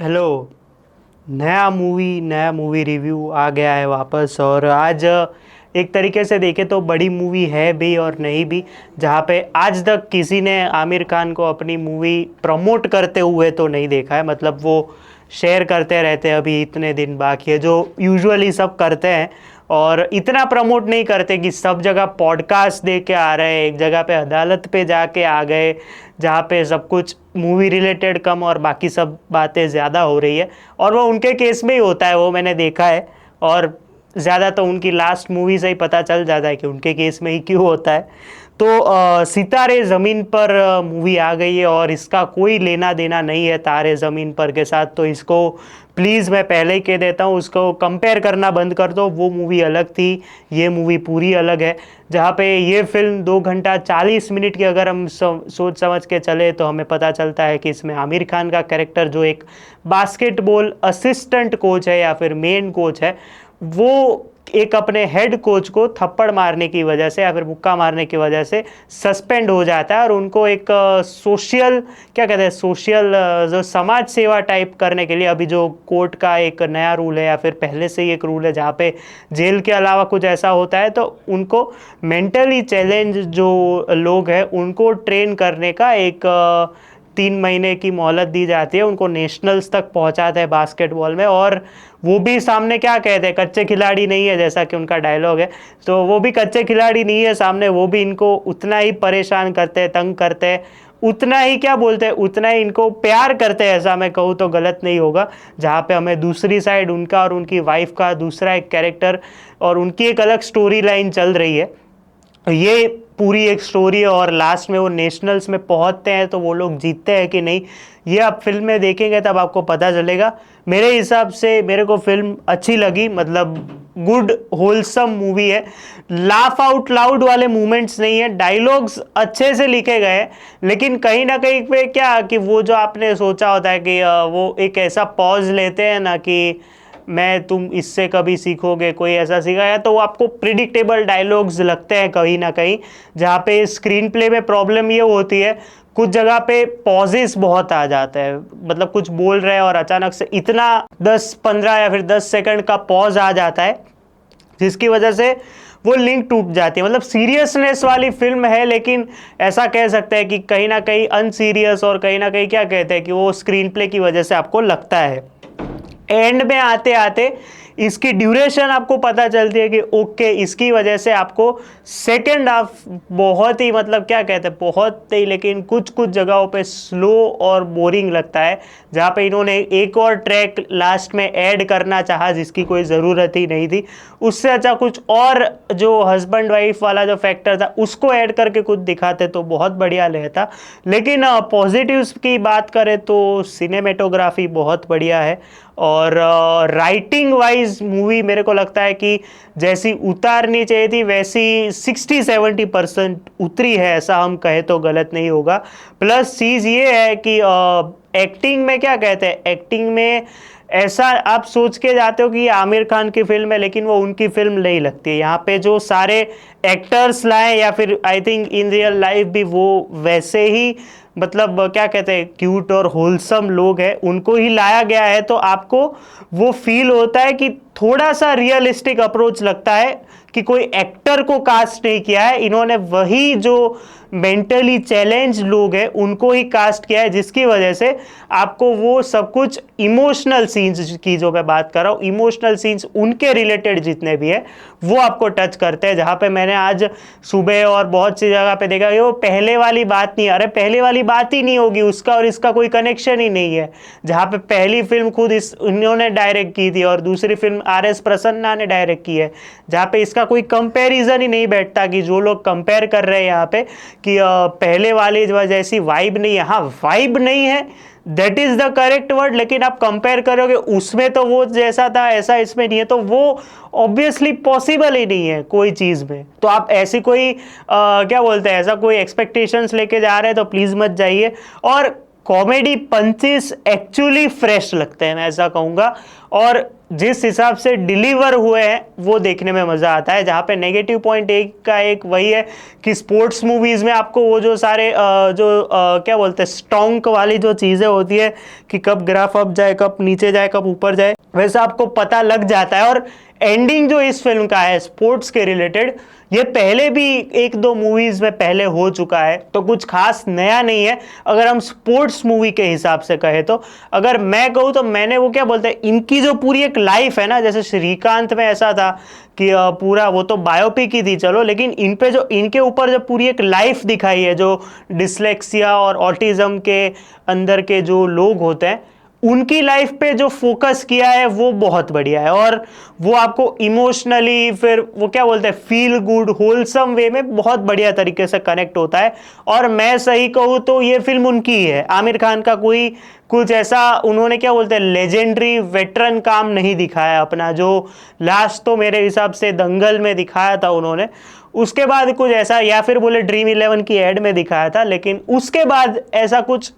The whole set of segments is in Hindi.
हेलो। नया मूवी रिव्यू आ गया है वापस। और आज एक तरीके से देखें तो बड़ी मूवी है भी और नहीं भी। जहाँ पे आज तक किसी ने आमिर खान को अपनी मूवी प्रमोट करते हुए तो नहीं देखा है। मतलब वो शेयर करते रहते हैं अभी इतने दिन बाकी है जो यूजुअली सब करते हैं। और इतना प्रमोट नहीं करते कि सब जगह पॉडकास्ट दे के आ रहे हैं, एक जगह पे अदालत पे जाके आ गए जहाँ पे सब कुछ मूवी रिलेटेड कम और बाकी सब बातें ज़्यादा हो रही है। और वो उनके केस में ही होता है, वो मैंने देखा है। और ज़्यादा तो उनकी लास्ट मूवी से ही पता चल जाता है कि उनके केस में ही क्यों होता है। तो सितारे ज़मीन पर मूवी आ गई है और इसका कोई लेना देना नहीं है तारे ज़मीन पर के साथ। तो इसको प्लीज़ मैं पहले ही कह देता हूँ, उसको कंपेयर करना बंद कर दो। वो मूवी अलग थी, ये मूवी पूरी अलग है। जहाँ पे ये फिल्म 2 घंटा 40 मिनट की अगर हम सोच समझ के चले तो हमें पता चलता है कि इसमें आमिर खान का कैरेक्टर जो एक बास्केटबॉल असिस्टेंट कोच है या फिर मेन कोच है, वो एक अपने हेड कोच को थप्पड़ मारने की वजह से या फिर मुक्का मारने की वजह से सस्पेंड हो जाता है। और उनको एक सोशल क्या कहते हैं, सोशल जो समाज सेवा टाइप करने के लिए अभी जो कोर्ट का एक नया रूल है या फिर पहले से ही एक रूल है जहाँ पे जेल के अलावा कुछ ऐसा होता है तो उनको मेंटली चैलेंज जो लोग हैं उनको ट्रेन करने का एक 3 महीने की मोहलत दी जाती है। उनको नेशनल्स तक पहुंचाता है बास्केटबॉल में। और वो भी सामने क्या कहते हैं, कच्चे खिलाड़ी नहीं है जैसा कि उनका डायलॉग है। तो वो भी कच्चे खिलाड़ी नहीं है सामने, वो भी इनको उतना ही परेशान करते हैं, तंग करते हैं, उतना ही क्या बोलते हैं, उतना ही इनको प्यार करते हैं, ऐसा मैं कहूँ तो गलत नहीं होगा। जहाँ पे हमें दूसरी साइड उनका और उनकी वाइफ का दूसरा एक कैरेक्टर और उनकी एक अलग स्टोरी लाइन चल रही है। ये पूरी एक स्टोरी है और लास्ट में वो नेशनल्स में पहुंचते हैं तो वो लोग जीतते हैं कि नहीं, ये आप फिल्म में देखेंगे तब आपको पता चलेगा। मेरे हिसाब से मेरे को फिल्म अच्छी लगी, मतलब गुड होलसम मूवी है। लाफ आउट लाउड वाले मूवमेंट्स नहीं है, डायलॉग्स अच्छे से लिखे गए हैं, लेकिन कहीं ना कहीं पे क्या कि वो जो आपने सोचा होता है कि वो एक ऐसा पॉज लेते हैं ना कि मैं तुम इससे कभी सीखोगे, कोई ऐसा सिखाया, तो वो आपको प्रिडिक्टेबल डायलॉग्स लगते हैं कहीं ना कहीं। जहाँ पे स्क्रीन प्ले में प्रॉब्लम ये होती है, कुछ जगह पे पॉजेस बहुत आ जाते हैं। मतलब कुछ बोल रहे हैं और अचानक से इतना 10-15 या फिर 10 सेकंड का पॉज आ जाता है जिसकी वजह से वो लिंक टूट जाती है। मतलब सीरियसनेस वाली फिल्म है लेकिन ऐसा कह सकते हैं कि कहीं ना कहीं अनसीरियस, और कहीं ना कहीं क्या कहते हैं कि वो स्क्रीन प्ले की वजह से आपको लगता है। एंड में आते आते इसकी ड्यूरेशन आपको पता चलती है कि ओके, इसकी वजह से आपको सेकेंड हाफ बहुत ही, मतलब क्या कहते हैं, बहुत ही, लेकिन कुछ कुछ जगहों पे स्लो और बोरिंग लगता है। जहाँ पे इन्होंने एक और ट्रैक लास्ट में ऐड करना चाहा जिसकी कोई ज़रूरत ही नहीं थी। उससे अच्छा कुछ और जो हस्बैंड वाइफ वाला जो फैक्टर था उसको ऐड करके कुछ दिखाते तो बहुत बढ़िया रहता। लेकिन पॉजिटिव्स की बात करें तो सिनेमेटोग्राफी बहुत बढ़िया है। और राइटिंग वाइज मूवी मेरे को लगता है कि जैसी उतारनी चाहिए थी वैसी 60-70% उतरी है, ऐसा हम कहे तो गलत नहीं होगा। प्लस चीज़ ये है कि एक्टिंग में क्या कहते हैं, एक्टिंग में ऐसा आप सोच के जाते हो कि ये आमिर खान की फिल्म है लेकिन वो उनकी फिल्म नहीं लगती है। यहाँ पे जो सारे एक्टर्स लाए या फिर I think in real life भी वो वैसे ही, मतलब क्या कहते हैं, क्यूट और होलसम लोग हैं, उनको ही लाया गया है। तो आपको वो फील होता है कि थोड़ा सा रियलिस्टिक अप्रोच लगता है कि कोई एक्टर को कास्ट नहीं किया है इन्होंने, वही जो मेंटली चैलेंज लोग हैं उनको ही कास्ट किया है, जिसकी वजह से आपको वो सब कुछ इमोशनल सीन्स की जो मैं बात कर रहा हूँ, इमोशनल सीन्स उनके रिलेटेड जितने भी है वो आपको टच करते हैं। जहाँ पे मैंने आज सुबह और बहुत सी जगह पे देखा कि वो पहले वाली बात नहीं, अरे पहले वाली बात ही नहीं होगी, उसका और इसका कोई कनेक्शन ही नहीं है। जहाँ पे पहली फिल्म खुद इन्होंने डायरेक्ट की थी और दूसरी फिल्म आर.एस. प्रसन्ना ने डायरेक्ट की है, जहाँ पे इसका कोई कंपैरिजन ही नहीं बैठता। कि जो लोग कंपेयर कर रहे हैं यहाँ पे कि पहले वाली जैसी वाइब नहीं है, हाँ वाइब नहीं है, that is the correct word, लेकिन आप कंपेयर करोगे उसमें तो वो जैसा था ऐसा इसमें नहीं है, तो वो ऑब्वियसली पॉसिबल ही नहीं है कोई चीज़ में। तो आप ऐसी कोई क्या बोलते हैं, ऐसा कोई एक्सपेक्टेशंस लेके जा रहे हैं तो प्लीज़ मत जाइए। और कॉमेडी पंचेस एक्चुअली फ्रेश लगते हैं, मैं ऐसा कहूँगा। और जिस हिसाब से डिलीवर हुए हैं वो देखने में मज़ा आता है। जहाँ पे नेगेटिव पॉइंट एक का एक वही है कि स्पोर्ट्स मूवीज़ में आपको वो जो सारे क्या बोलते हैं स्टॉन्क वाली जो चीज़ें होती है कि कब ग्राफ अप जाए, कब नीचे जाए, कब ऊपर जाए, वैसा आपको पता लग जाता है। और एंडिंग जो इस फिल्म का है स्पोर्ट्स के रिलेटेड, ये पहले भी एक दो मूवीज में पहले हो चुका है, तो कुछ खास नया नहीं है अगर हम स्पोर्ट्स मूवी के हिसाब से कहें तो। अगर मैं कहूँ तो मैंने वो क्या बोलते हैं, इनकी जो पूरी एक लाइफ है ना, जैसे श्रीकांत में ऐसा था कि पूरा वो तो बायोपिक ही थी चलो, लेकिन इन पे जो इनके ऊपर जो पूरी एक लाइफ दिखाई है, जो डिसलेक्सिया और ऑटिज्म के अंदर के जो लोग होते हैं उनकी लाइफ पे जो फोकस किया है वो बहुत बढ़िया है। और वो आपको इमोशनली फिर वो क्या बोलते हैं फील गुड होलसम वे में बहुत बढ़िया तरीके से कनेक्ट होता है। और मैं सही कहूँ तो ये फिल्म उनकी ही है, आमिर खान का कोई कुछ ऐसा उन्होंने क्या बोलते हैं लेजेंडरी वेटरन काम नहीं दिखाया अपना, जो लास्ट तो मेरे हिसाब से दंगल में दिखाया था उन्होंने, उसके बाद कुछ ऐसा, या फिर बोले ड्रीम 11 की एड में दिखाया था, लेकिन उसके बाद ऐसा कुछ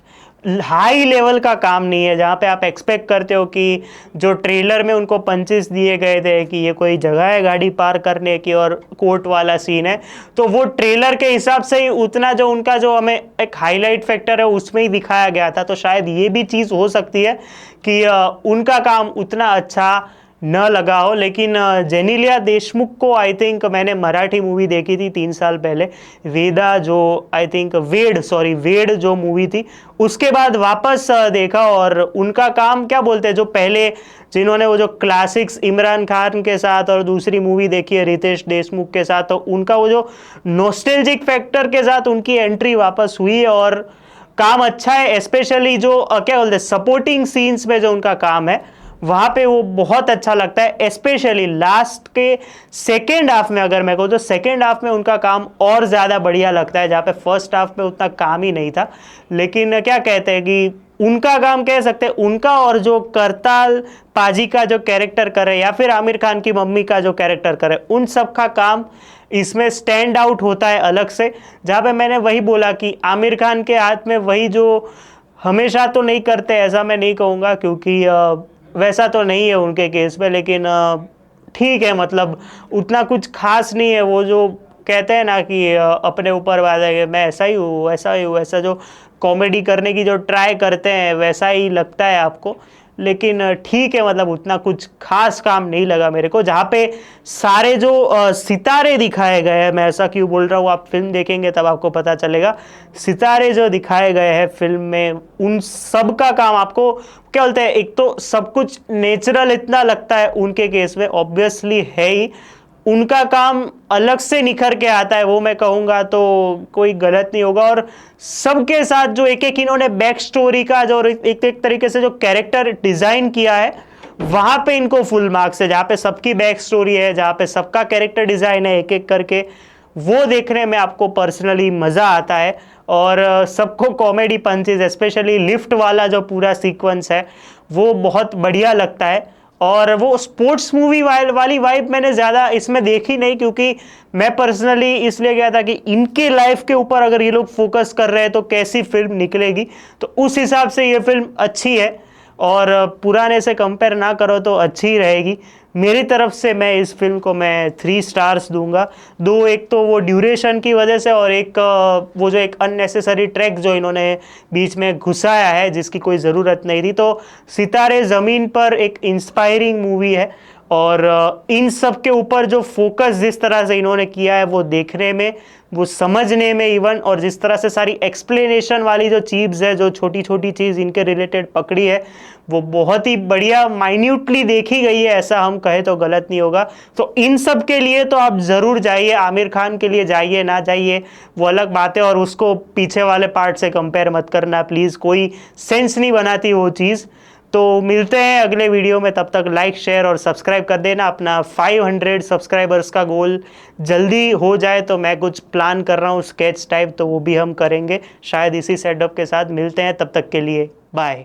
हाई लेवल का काम नहीं है जहाँ पे आप एक्सपेक्ट करते हो कि जो ट्रेलर में उनको पंचेस दिए गए थे कि ये कोई जगह है गाड़ी पार करने की और कोर्ट वाला सीन है, तो वो ट्रेलर के हिसाब से ही उतना जो उनका जो हमें एक हाईलाइट फैक्टर है उसमें ही दिखाया गया था। तो शायद ये भी चीज़ हो सकती है कि उनका काम उतना अच्छा न लगा हो। लेकिन जेनेलिया देशमुख को आई थिंक मैंने मराठी मूवी देखी थी 3 साल पहले, वेदा जो आई थिंक वेड जो मूवी थी, उसके बाद वापस देखा और उनका काम क्या बोलते हैं, जो पहले जिन्होंने वो जो क्लासिक्स इमरान खान के साथ और दूसरी मूवी देखी है रितेश देशमुख के साथ, तो उनका वो जो नॉस्टैल्जिक फैक्टर के साथ उनकी एंट्री वापस हुई है और काम अच्छा है। स्पेशली जो क्या बोलते हैं सपोर्टिंग सीन्स में जो उनका काम है वहाँ पे वो बहुत अच्छा लगता है। स्पेशली लास्ट के सेकेंड हाफ में अगर मैं कहूँ तो सेकेंड हाफ में उनका काम और ज़्यादा बढ़िया लगता है, जहाँ पे फर्स्ट हाफ में उतना काम ही नहीं था। लेकिन क्या कहते हैं कि उनका काम कह सकते हैं, उनका और जो करताल पाजी का जो कैरेक्टर करे या फिर आमिर खान की मम्मी का जो कैरेक्टर करे, उन सब का काम इसमें स्टैंड आउट होता है अलग से। जहाँ पे मैंने वही बोला कि आमिर खान के हाथ में वही जो हमेशा तो नहीं करते ऐसा मैं नहीं कहूँगा, क्योंकि वैसा तो नहीं है उनके केस में, लेकिन ठीक है, मतलब उतना कुछ खास नहीं है। वो जो कहते हैं ना कि अपने ऊपर वाला है, मैं ऐसा ही हूँ वैसा ही हूँ, ऐसा जो कॉमेडी करने की जो ट्राई करते हैं वैसा ही लगता है आपको। लेकिन ठीक है, मतलब उतना कुछ खास काम नहीं लगा मेरे को। जहाँ पे सारे जो सितारे दिखाए गए हैं, मैं ऐसा क्यों बोल रहा हूँ, आप फिल्म देखेंगे तब आपको पता चलेगा, सितारे जो दिखाए गए हैं फिल्म में उन सब का काम आपको क्या बोलते हैं, एक तो सब कुछ नेचुरल इतना लगता है उनके केस में, ऑब्वियसली है ही, उनका काम अलग से निखर के आता है वो मैं कहूँगा तो कोई गलत नहीं होगा। और सबके साथ जो एक एक इन्होंने बैक स्टोरी का जो एक एक तरीके से जो कैरेक्टर डिज़ाइन किया है वहाँ पे इनको फुल मार्क्स है। जहाँ पे सबकी बैक स्टोरी है, जहाँ पे सबका कैरेक्टर डिज़ाइन है एक एक करके, वो देखने में आपको पर्सनली मज़ा आता है। और सबको कॉमेडी पंचेस स्पेशली लिफ्ट वाला जो पूरा सीक्वेंस है वो बहुत बढ़िया लगता है। और वो स्पोर्ट्स मूवी वाली वाइब मैंने ज़्यादा इसमें देखी नहीं, क्योंकि मैं पर्सनली इसलिए गया था कि इनके लाइफ के ऊपर अगर ये लोग फोकस कर रहे हैं तो कैसी फिल्म निकलेगी, तो उस हिसाब से ये फिल्म अच्छी है और पुराने से कंपेयर ना करो तो अच्छी ही रहेगी। मेरी तरफ से मैं इस फिल्म को मैं 3 स्टार्स दूंगा। दो, एक तो वो ड्यूरेशन की वजह से और एक वो जो एक अननेसेसरी ट्रैक जो इन्होंने बीच में घुसाया है जिसकी कोई ज़रूरत नहीं थी। तो सितारे ज़मीन पर एक इंस्पायरिंग मूवी है और इन सब के ऊपर जो फोकस जिस तरह से इन्होंने किया है वो देखने में, वो समझने में इवन, और जिस तरह से सारी एक्सप्लेनेशन वाली जो चीज़ है, जो छोटी छोटी चीज़ इनके रिलेटेड पकड़ी है, वो बहुत ही बढ़िया माइन्यूटली देखी गई है, ऐसा हम कहे तो गलत नहीं होगा। तो इन सब के लिए तो आप ज़रूर जाइए, आमिर खान के लिए जाइए ना जाइए वो अलग बात है, और उसको पीछे वाले पार्ट से कंपेयर मत करना प्लीज़, कोई सेंस नहीं बनाती वो चीज़। तो मिलते हैं अगले वीडियो में, तब तक लाइक शेयर और सब्सक्राइब कर देना। अपना 500 सब्सक्राइबर्स का गोल जल्दी हो जाए तो मैं कुछ प्लान कर रहा हूँ स्केच टाइप, तो वो भी हम करेंगे शायद इसी सेटअप के साथ। मिलते हैं, तब तक के लिए बाय।